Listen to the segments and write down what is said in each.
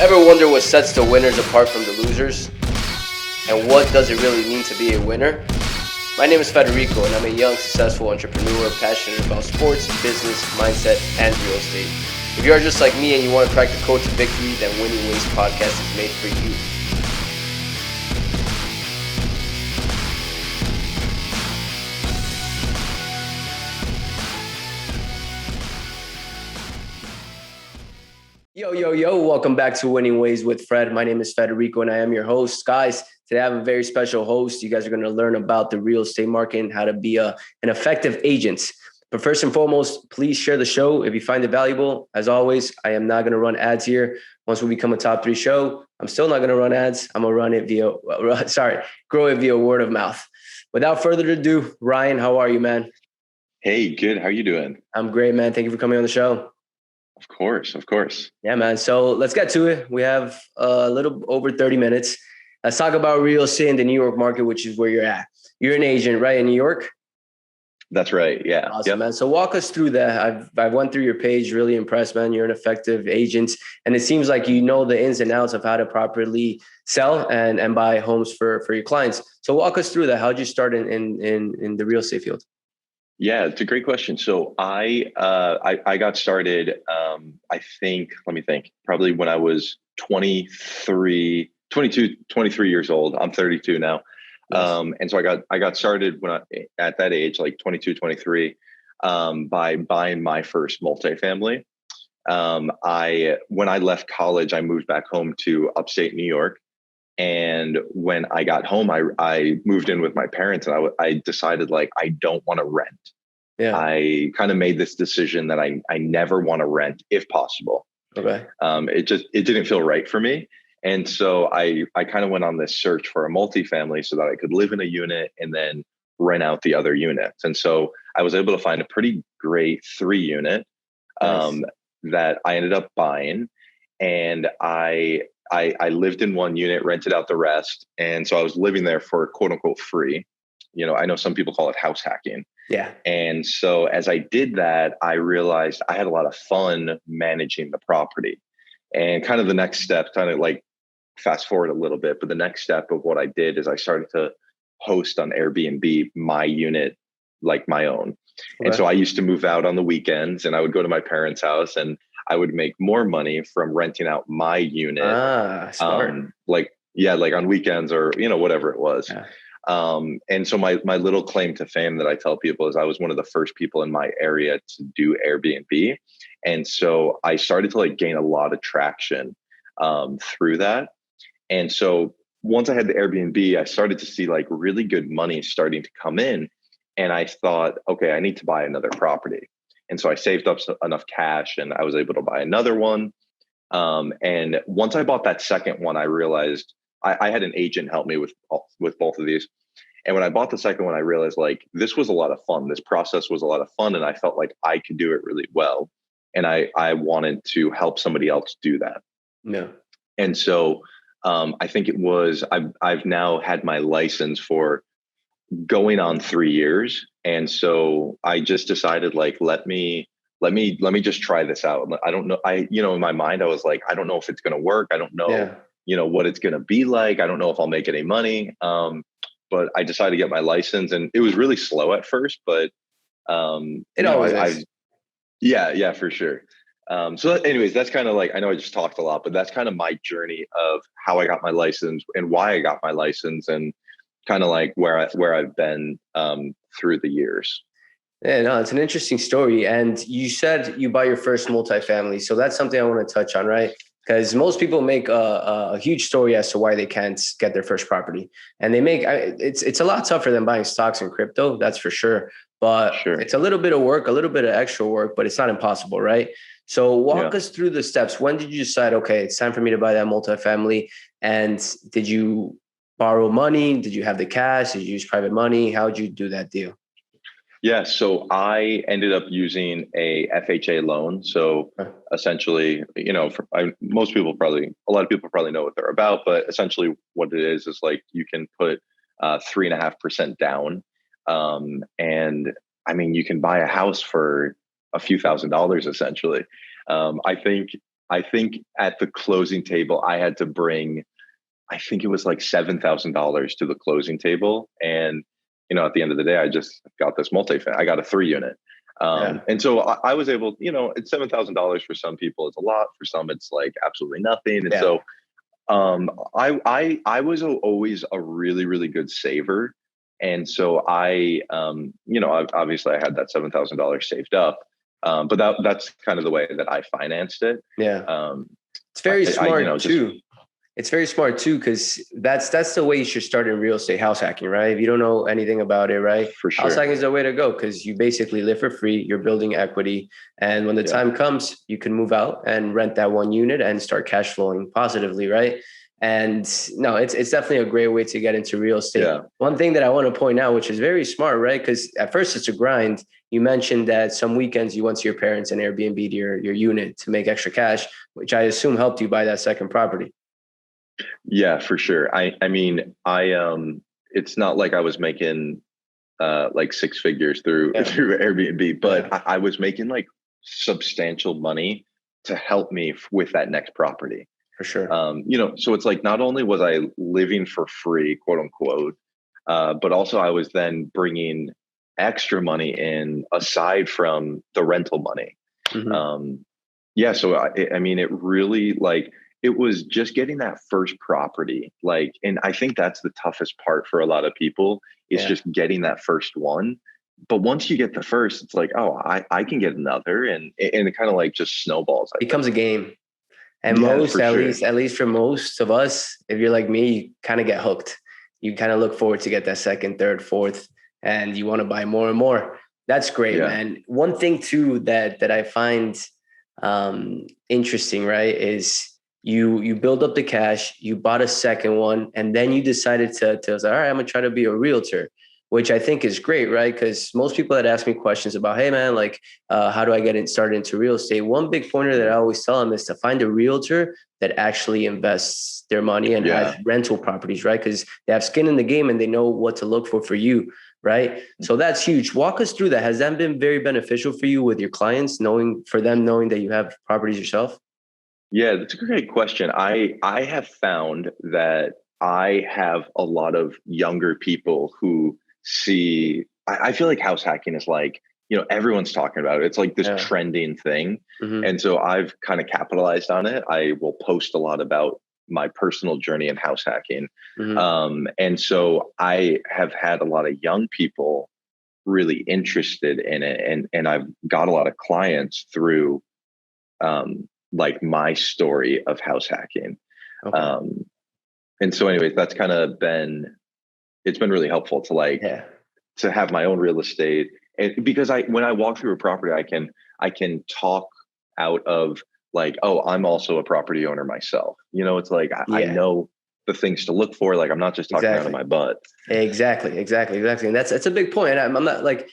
Ever wonder what sets the winners apart from the losers? And what does it really mean to be a winner? My name is Federico, and I'm a young, successful entrepreneur passionate about sports, business, mindset, and real estate. If you are just like me and you want to crack the code to victory, then Winning Ways podcast is made for you. Yo, welcome back to Winning Ways with Fred. My name is Federico and I am your host. Guys, today I have a very special host. You guys are going to learn about the real estate market and how to be an effective agent. But first and foremost, please share the show if you find it valuable. As always, I am not going to run ads here. Once we become a top 3 show, I'm still not going to run ads. I'm going to run it grow it via word of mouth. Without further ado, Ryan, how are you, man? Hey, good. How are you doing? I'm great, man. Thank you for coming on the show. Of course. Yeah, man. So let's get to it. We have a little over 30 minutes. Let's talk about real estate in the New York market, which is where you're at. You're an agent, right, in New York? That's right. Yeah. Awesome, man. So walk us through that. I went through your page, really impressed, man. You're an effective agent. And it seems like you know the ins and outs of how to properly sell and buy homes for your clients. So walk us through that. How'd you start in the real estate field? Yeah, it's a great question. So I got started, I think, let me think, probably when I was 23 years old. I'm 32 now. Nice. And so I got started at that age, like 22, 23, by buying my first multifamily. When I left college, I moved back home to upstate New York. And when I got home, I moved in with my parents, and I decided, like, I don't want to rent. Yeah. I kind of made this decision that I never want to rent if possible. Okay. It didn't feel right for me. And so I kind of went on this search for a multifamily so that I could live in a unit and then rent out the other units. And so I was able to find a pretty great 3-unit that I ended up buying. And I lived in one unit, rented out the rest. And so I was living there for quote unquote free. You know, I know some people call it house hacking. Yeah. And so as I did that, I realized I had a lot of fun managing the property. And kind of the next step, kind of like fast forward a little bit, but the next step of what I did is I started to host on Airbnb my unit, like my own. Okay. And so I used to move out on the weekends, and I would go to my parents' house, and I would make more money from renting out my unit. Smart. Like on weekends or, whatever it was. Yeah. And so my little claim to fame that I tell people is I was one of the first people in my area to do Airbnb. And so I started to gain a lot of traction through that. And so once I had the Airbnb, I started to see really good money starting to come in. And I thought, okay, I need to buy another property. And so I saved up enough cash, and I was able to buy another one. And once I bought that second one, I realized I had an agent help me with both of these. And when I bought the second one, I realized this was a lot of fun. This process was a lot of fun. And I felt like I could do it really well. And I wanted to help somebody else do that. Yeah. And so I think it was, I've now had my license for going on 3 years. And so I just decided let me just try this out. I don't know. In my mind, I was like, I don't know if it's going to work. I don't know. Yeah. What it's going to be like. I don't know if I'll make any money. But I decided to get my license, and it was really slow at first, but it always is. Yeah, for sure. So anyways, that's kind of I know I just talked a lot, but that's kind of my journey of how I got my license and why I got my license, and kind of where I've been through the years. Yeah, no, it's an interesting story. And you said you bought your first multifamily. So that's something I want to touch on, right? Because most people make a huge story as to why they can't get their first property. And it's a lot tougher than buying stocks and crypto, that's for sure. But It's a little bit of work, a little bit of extra work, but it's not impossible, right? So walk us through the steps. When did you decide, okay, it's time for me to buy that multifamily? And did you borrow money? Did you have the cash? Did you use private money? How did you do that deal? Yeah, so I ended up using a FHA loan. So essentially, a lot of people probably know what they're about, but essentially what it is you can put 3.5% down. And I mean, you can buy a house for a few $1,000s essentially. I think I think at the closing table, I had to bring, I think it was like $7,000 to the closing table. And, at the end of the day, I just got this I got a 3 unit. Yeah. And so I was able, it's $7,000 for some people. It's a lot. For some, it's like absolutely nothing. And Yeah. so I was always a really, really good saver. And so obviously I had that $7,000 saved up. But that's kind of the way that I financed it. Yeah. Um, It's very smart just too. It's very smart too, because that's the way you should start in real estate, house hacking, right? If you don't know anything about it, right? for House sure. hacking is the way to go, because you basically live for free, you're building equity. And when the Yeah. time comes, you can move out and rent that one unit and start cash flowing positively, right? And no, it's definitely a great way to get into real estate. Yeah. One thing that I want to point out, which is very smart, right? Because at first it's a grind. You mentioned that some weekends you went to your parents and Airbnb your unit to make extra cash, which I assume helped you buy that second property. Yeah, for sure. I mean, it's not like I was making like six figures through Yeah. through Airbnb, but Yeah. I was making like substantial money to help me with that next property. For sure. So it's like not only was I living for free, quote unquote, but also I was then bringing extra money in aside from the rental money. Mm-hmm. Yeah, so I mean, it really like it was just getting that first property, like, and I think that's the toughest part for a lot of people is Yeah. just getting that first one. But once you get the first, it's like, oh, I can get another, and it kind of like just snowballs. I Becomes think. a game. And Yeah, most, for sure. at least for most of us, if you're like me, you kind of get hooked. You kind of look forward to get that second, third, fourth, and you want to buy more and more. That's great, Yeah, man. One thing too that I find interesting, right, is you build up the cash, you bought a second one, and then you decided to say, all right, I'm gonna try to be a realtor, which I think is great, right? Because most people that ask me questions about, hey man, like how do I get started into real estate? One big pointer that I always tell them is to find a realtor that actually invests their money and has yeah. rental properties, right? Because they have skin in the game and they know what to look for you, right? So that's huge. Walk us through that. Has that been very beneficial for you with your clients, knowing that you have properties yourself? Yeah, that's a great question. I have found that I have a lot of younger people who see. I feel like house hacking is like everyone's talking about it. It's like this Yeah. trending thing, Mm-hmm. and so I've kind of capitalized on it. I will post a lot about my personal journey in house hacking, Mm-hmm. and so I have had a lot of young people really interested in it, and I've got a lot of clients through. Like my story of house hacking. Okay. Um, and so anyways, that's kind of it's been really helpful to Yeah. to have my own real estate. And because when I walk through a property, I can talk out of like, oh, I'm also a property owner myself. It's like, I Yeah. know the things to look for. Like I'm not just talking out of Exactly. my butt. Exactly. And that's a big point. I'm not like,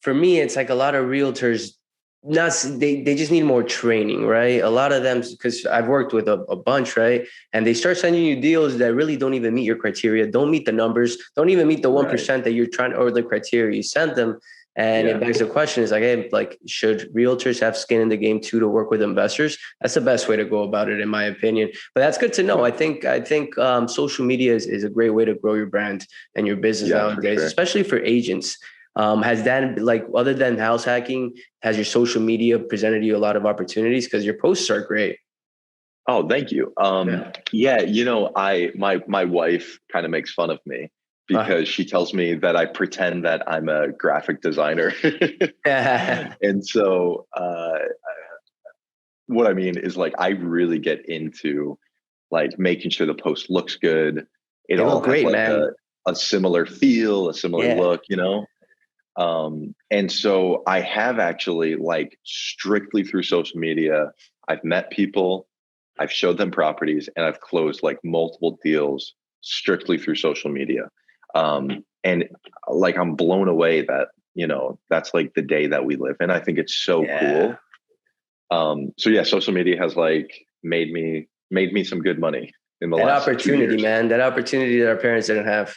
for me, it's like a lot of realtors, they just need more training, right? A lot of them, because I've worked with a bunch, right? And they start sending you deals that really don't even meet your criteria, don't meet the numbers, don't even meet the Right. 1% that you're trying, or the criteria you sent them. And it Yeah. begs the question is like, hey, like, should realtors have skin in the game too to work with investors? That's the best way to go about it, in my opinion. But that's good to know. Yeah. I think social media is a great way to grow your brand and your business Yeah, for nowadays, sure. especially for agents. Has that, like, other than house hacking, has your social media presented you a lot of opportunities? Because your posts are great. Oh, thank you. Yeah. Yeah, my wife kind of makes fun of me Uh, because she tells me that I pretend that I'm a graphic designer. And so what I mean is like I really get into like making sure the post looks good. It they all look has great, like man. a similar feel, a similar Yeah. look. And so I have actually like strictly through social media, I've met people, I've showed them properties, and I've closed like multiple deals strictly through social media. And like I'm blown away that, that's like the day that we live in. I think it's so Yeah. cool. So yeah, social media has like made me some good money in the That last 2 opportunity, years. man. That opportunity that our parents didn't have.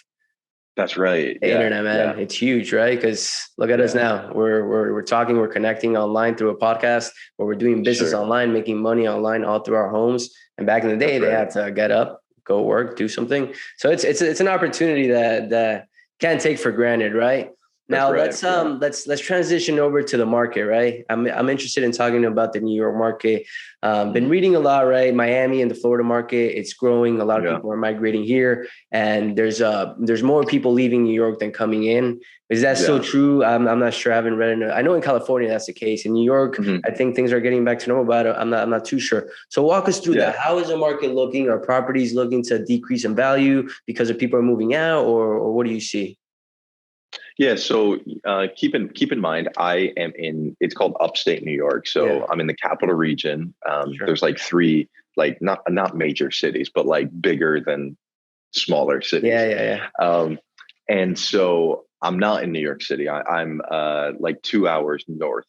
That's right. The Yeah. internet, man, Yeah. it's huge, right? Because look at us Yeah. now. We're talking, we're connecting online through a podcast, or we're doing business Sure. online, making money online all through our homes. And back in the day, That's they right. had to get up, go work, do something. So it's an opportunity that can't take for granted, right? That's Now right. Yeah. let's transition over to the market, right? I'm interested in talking about the New York market. Been Mhm. reading a lot, right? Miami and the Florida market, it's growing. A lot of Yeah. people are migrating here, and there's more people leaving New York than coming in. Is that still Yeah. true? I'm not sure. I haven't read it. I know in California that's the case. In New York, Mhm. I think things are getting back to normal, but I'm not too sure. So walk us through Yeah. that. How is the market looking? Are properties looking to decrease in value because of people are moving out, or what do you see? Yeah. So keep in mind, I am in. It's called upstate New York. Yeah, So I'm in the capital region. sure. There's like three, like not major cities, but like bigger than smaller Yeah, cities. yeah, yeah. And so I'm not in New York City. I'm like 2 hours north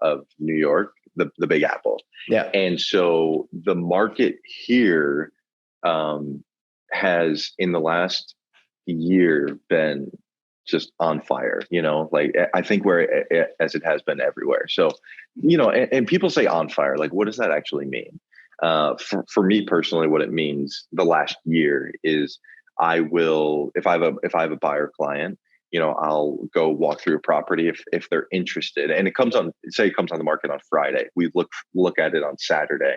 of New York, the Big Apple. Yeah. And so the market here um, has in the last year been just on fire, like I think as it has been everywhere. So, and people say on fire, like, what does that actually mean? For me personally, what it means the last year is I will, if I have a buyer client, I'll go walk through a property if they're interested, and it comes on the market on Friday. We look at it on Saturday.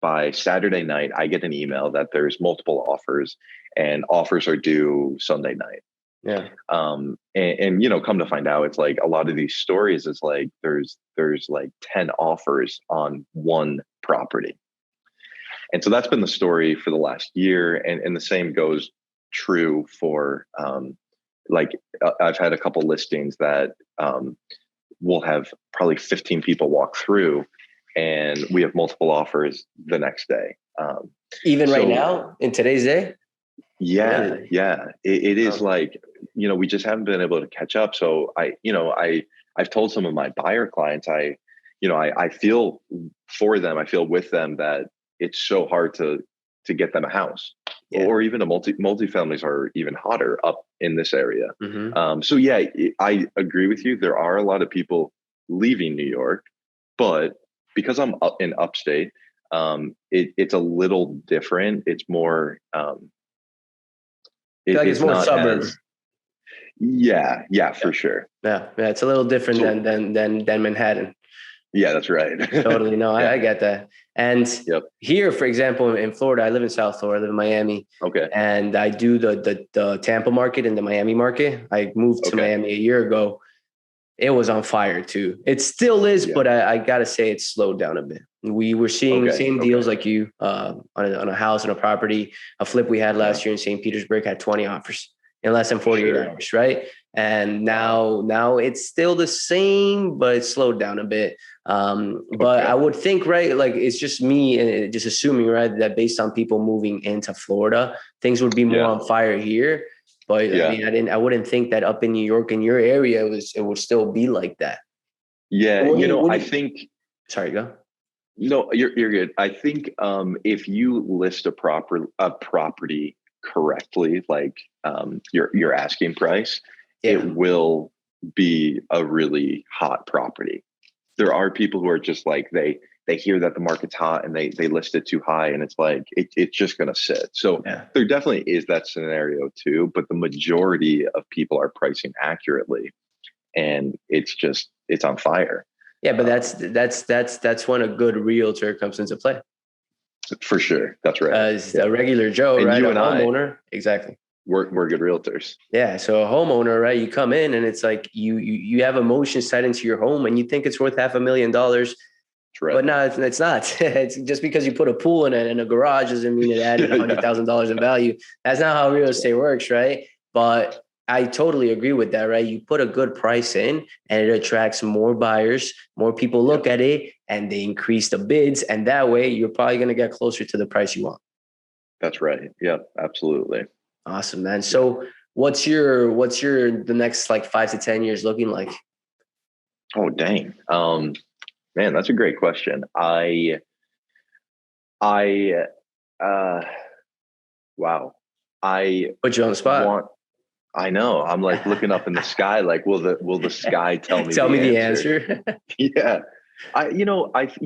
By Saturday night, I get an email that there's multiple offers, and offers are due Sunday night. Yeah. And come to find out, it's like a lot of these stories is like there's like 10 offers on one property. And so that's been the story for the last year. And the same goes true for like I've had a couple listings that we'll have probably 15 people walk through, and we have multiple offers the next day. Even right So now in today's day? yeah, Really? yeah, it is Oh, like, we just haven't been able to catch up. So I've told some of my buyer clients, I feel for them. I feel with them that it's so hard to get them a house, yeah. or even multifamilies are even hotter up in this area. Mm-hmm. So yeah, I agree with you. There are a lot of people leaving New York, but because I'm up in upstate, it's a little different. It's more, I feel like it's it's more not suburb. as, yeah, Yeah. for sure. Yeah. It's a little different So than Manhattan. yeah, that's right. Totally. No, I Yeah. get that. And Yep. here, for example, in Florida, I live in South Florida, I live in Miami, Okay. and I do the Tampa market and the Miami market. I moved to Okay. Miami a year ago. It was on fire too. It still is, Yeah. but I gotta say it's slowed down a bit. We were seeing Okay. same Okay. deals like you on a house and a property. A flip we had Yeah. last year in St. Petersburg had 20 offers in less than 48 Sure. hours, right? And Wow. now it's still the same, but it's slowed down a bit. But I Okay. would think, right, like it's just me just assuming, right, that based on people moving into Florida, things would be more Yeah. on fire here. But I Yeah. mean, I wouldn't think that up in New York, in your area, it would still be like that. Yeah. What do I you, think, sorry, go. no, you're good. I think if you list a property correctly, like your asking price, it Yeah. will be a really hot property. There are people who are just like they hear that the market's hot and they list it too high, and it's like it's just going to sit. So Yeah. there definitely is that scenario too, but the majority of people are pricing accurately, and it's on fire. Yeah, but um, that's when a good realtor comes into play. for sure. That's right. As Yeah. a regular Joe, And right? you A and I, homeowner. Exactly. we're good realtors. Yeah. So a homeowner, right? You come in and it's like you have emotions tied into your home and you think it's worth $500,000. That's right. But no, it's not. It's just because you put a pool in it and a garage doesn't mean it added Yeah, yeah. $100,000 in value. That's not how real That's estate right. works, right? But I totally agree with that, right? You put a good price in and it attracts more buyers, more people Yeah, look at it and they increase the bids. And that way you're probably going to get closer to the price you want. that's right. Yeah, absolutely. Awesome, man. Yeah. So the next like 5 to 10 years looking like? Oh, dang. Man, that's a great question. I, uh, wow. I Put you on the spot. want, I know. I'm like looking up in the sky, like, will the sky tell me Tell the me the answer? answer. Yeah.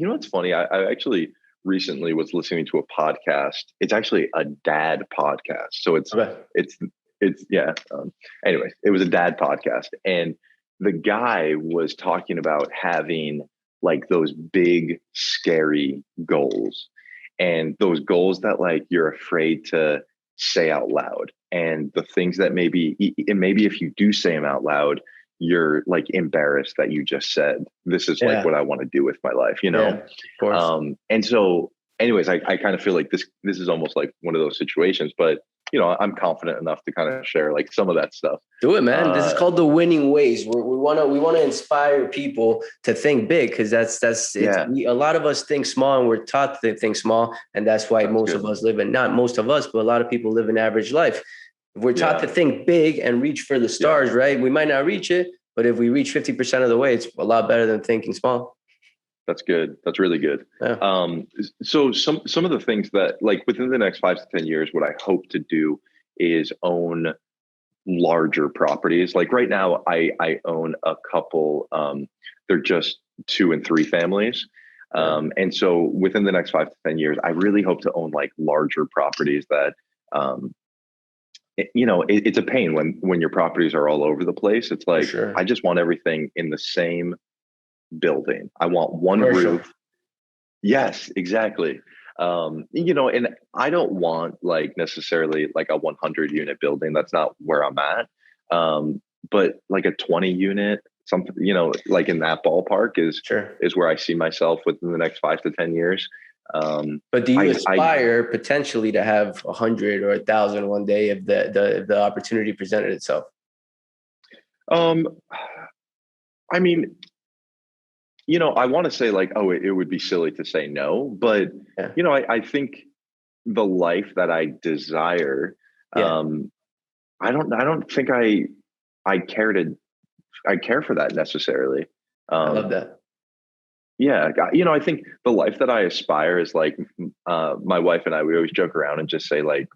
What's funny? I actually recently was listening to a podcast. It's actually a dad podcast. So Okay. yeah. Anyway, it was a dad podcast. And the guy was talking about having like those big, scary goals and those goals that like you're afraid to say out loud. And the things that maybe if you do say them out loud, you're like embarrassed that you just said, this is like Yeah. what I want to do with my life, you Yeah. know? Of course. And so anyways, I kind of feel like this is almost like one of those situations, but I'm confident enough to kind of share like some of that stuff. Do it, man. This is called the winning ways. We want to inspire people to think big, because that's it's Yeah, a lot of us think small, and we're taught to think small, and that's why that's most of good. us live in, not most of us, but a lot of people live an average life. If we're taught Yeah, to think big and reach for the yeah, stars, right? We might not reach it, but if we reach 50% of the way, it's a lot better than thinking small. that's good. That's really good. Yeah. So some of the things that like within the next 5 to 10 years, what I hope to do is own larger properties. Like right now, I own a couple. They're just 2 and 3 families. Yeah. And so within the next 5 to 10 years, I really hope to own like larger properties that, it's a pain when your properties are all over the place. It's For like, I sure. just want everything in the same building. I want one Commercial. roof. Yes, exactly. And I don't want like necessarily like a 100 unit building. That's not where I'm at. But like a 20 unit, something, like in that ballpark Sure. is where I see myself within the next 5 to 10 years. But do you I aspire potentially to have 100 or 1,000 one day if the opportunity presented itself? um I mean, I want to say like, oh, it would be silly to say no, but Yeah. I think the life that I desire, Yeah. um, I don't think I care to I care for that necessarily. I love Um, that. yeah, I think the life that I aspire is like my wife and I. We always joke around and just say like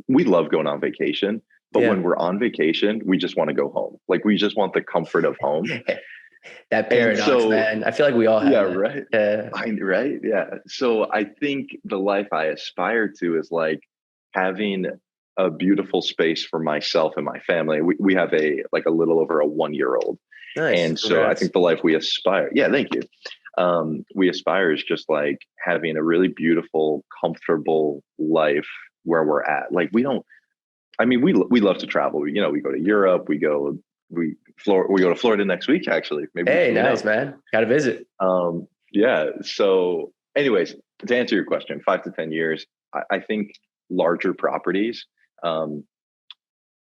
we love going on vacation, but Yeah. when we're on vacation, we just want to go home. Like we just want the comfort of home. That And paradox, so, man. I feel like we all yeah, have that. right. Yeah. Right. Yeah. So I think the life I aspire to is like having a beautiful space for myself and my family. We have a little over a 1 year old. Nice. And so I Congrats. think the life we aspire, yeah, thank you. We aspire is just like having a really beautiful, comfortable life where we're at. Like we love to travel. We go to Europe, we go to Florida next week, actually. Maybe we Hey, should meet nice, up. man. Got to visit. Yeah. So anyways, to answer your question, 5 to 10 years, I think larger properties.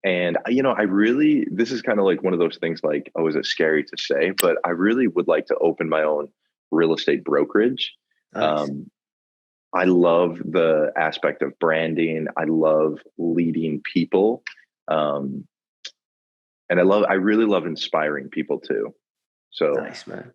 And I really, this is kind of like one of those things like, oh, is it scary to say? But I really would like to open my own real estate brokerage. Nice. Um, I love the aspect of branding. I love leading people. Um, and I really love inspiring people too. So Nice, man.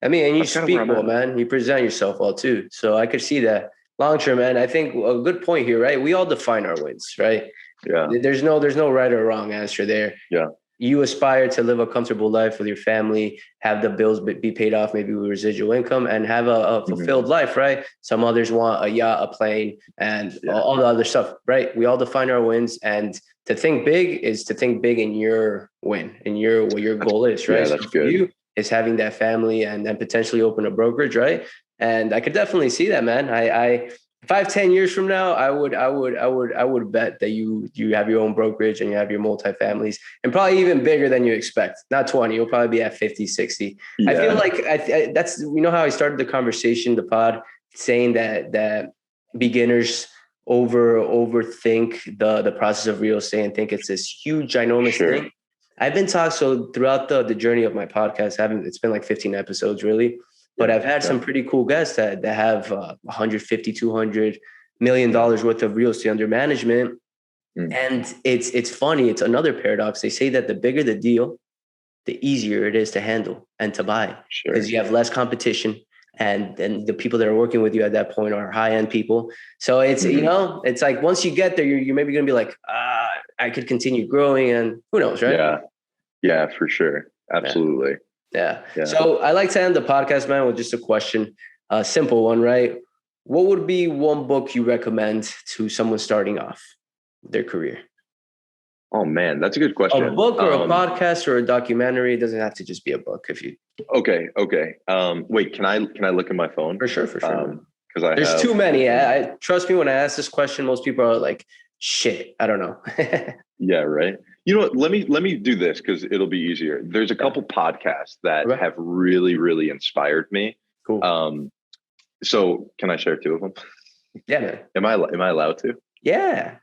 I mean, and you that's kind of where speak I'm well, at. man. You present yourself well too. So I could see that long term, man. I think a good point here, right? We all define our wins, right? Yeah. There's no right or wrong answer there. Yeah. You aspire to live a comfortable life with your family, have the bills be paid off, maybe with residual income, and have a Mhm. fulfilled life, right? Some others want a yacht, a plane, and Yeah. all the other stuff, right? We all define our wins, and to think big is to think big in your win, in what your goal is, right? Yeah. So That's for good. you, it's having that family and then potentially open a brokerage, right? And I could definitely see that, man. I 5, 10 years from now, I would bet that you have your own brokerage and you have your multifamilies, and probably even bigger than you expect. Not 20, you'll probably be at 50, 60. I feel Yeah. like that's, how I started the conversation, the pod, saying that beginners overthink the process of real estate and think it's this huge, ginormous Sure. thing. I've been taught, so throughout the journey of my podcast, it's been like 15 episodes really. But Yeah. I've had some pretty cool guests that have 150, $200 million worth of real estate under management. Mm. And it's funny. It's another paradox. They say that the bigger the deal, the easier it is to handle and to buy, Sure. because you have less competition. and the people that are working with you at that point are high-end people. So it's, it's like once you get there, you're maybe going to be like, I could continue growing, and who knows, right? Yeah, for sure. Absolutely. Yeah. So I like to end the podcast, man, with just a question, a simple one, right? What would be one book you recommend to someone starting off their career? Oh man, that's a good question. A book or a podcast or a documentary. It doesn't have to just be a book. If you okay. Wait, can I look at my phone? For sure. Because there's too many. I trust me when I ask this question, most people are like, "Shit, I don't know." Yeah, right. You know what? Let me do this because it'll be easier. There's a couple podcasts that have really, really inspired me. Cool. So can I share two of them? Yeah, man. Am I allowed to? Yeah.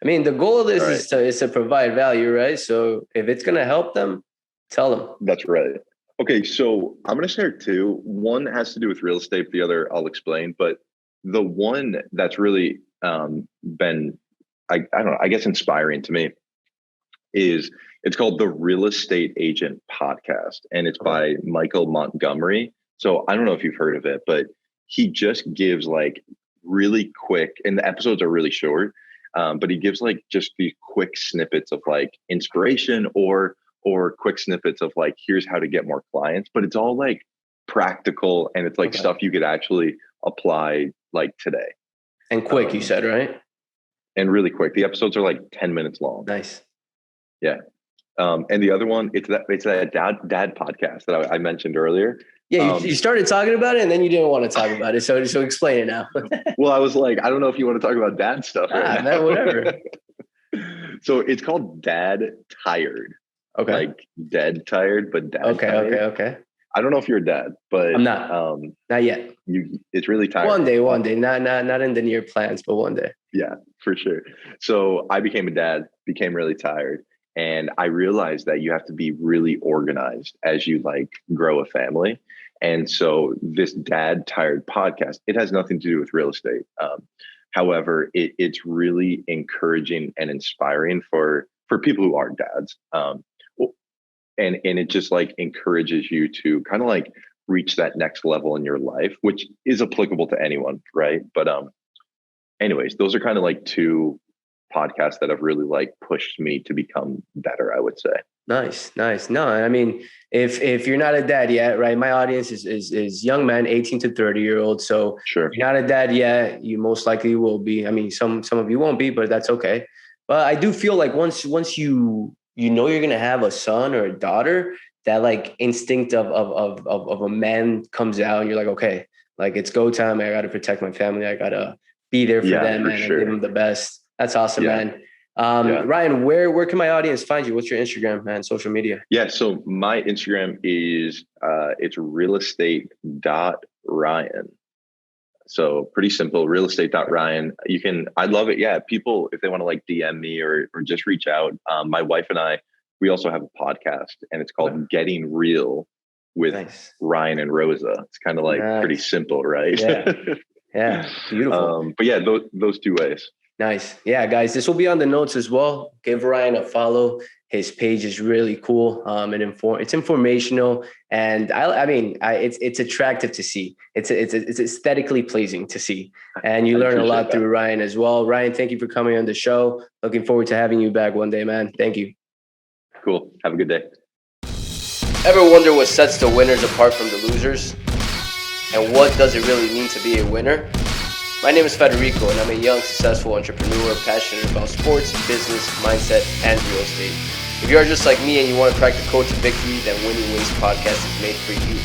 I mean, the goal of this is to provide value, right? So if it's going to help them, tell them. That's right. Okay, so I'm going to share two. One has to do with real estate. The other I'll explain. But the one that's really been, I don't know, I guess inspiring to me it's called the Real Estate Agent Podcast, and it's by Michael Montgomery. So I don't know if you've heard of it, but he just gives like really quick, and the episodes are really short. But he gives like just these quick snippets of like inspiration or quick snippets of like, here's how to get more clients, but it's all like practical and it's like stuff you could actually apply like today. And quick, you said, right? And really quick. The episodes are like 10 minutes long. Nice. Yeah. And the other one, it's that dad podcast that I mentioned earlier. Yeah, you started talking about it and then you didn't want to talk about it. So explain it now. Well, I was like, I don't know if you want to talk about dad stuff right now. Man, whatever. So it's called Dad Tired. Okay. Like dead tired, but dad tired. Okay. I don't know if you're a dad, but I'm not. Not yet. It's really tired. One day. Not in the near plans, but one day. Yeah, for sure. So I became a dad, became really tired. And I realized that you have to be really organized as you like grow a family. And so this Dad Tired podcast, it has nothing to do with real estate. However, it's really encouraging and inspiring for people who aren't dads. And it just like encourages you to kind of like reach that next level in your life, which is applicable to anyone, right? But anyways, those are kind of like two podcasts that have really like pushed me to become better, I would say. Nice. No, I mean, if you're not a dad yet, right? My audience is young men, 18 to 30-year-olds. So sure. If you're not a dad yet, you most likely will be. I mean, some of you won't be, but that's okay. But I do feel like once you know you're gonna have a son or a daughter, that like instinct of a man comes out, and you're like, okay, like it's go time. I got to protect my family. I gotta be there for them, and give them the best. That's awesome, man. Ryan, where can my audience find you? What's your Instagram, man? Social media? Yeah. So my Instagram is it's realestate.ryan. So pretty simple, realestate.ryan. I'd love it. Yeah. People, if they want to like DM me or just reach out. My wife and I, we also have a podcast and it's called Getting Real with Ryan and Rosa. It's kind of like pretty simple, right? Yeah. Beautiful. But yeah, those two ways. Nice. Yeah, guys, this will be on the notes as well. Give Ryan a follow. His page is really cool. It's informational, and it's attractive to see. It's aesthetically pleasing to see, and you learn a lot through Ryan as well. Ryan, thank you for coming on the show. Looking forward to having you back one day, man. Thank you. Cool. Have a good day. Ever wonder what sets the winners apart from the losers? And what does it really mean to be a winner? My name is Federico, and I'm a young, successful entrepreneur passionate about sports, business, mindset, and real estate. If you are just like me and you want to crack the code to victory, then Winning Ways Podcast is made for you.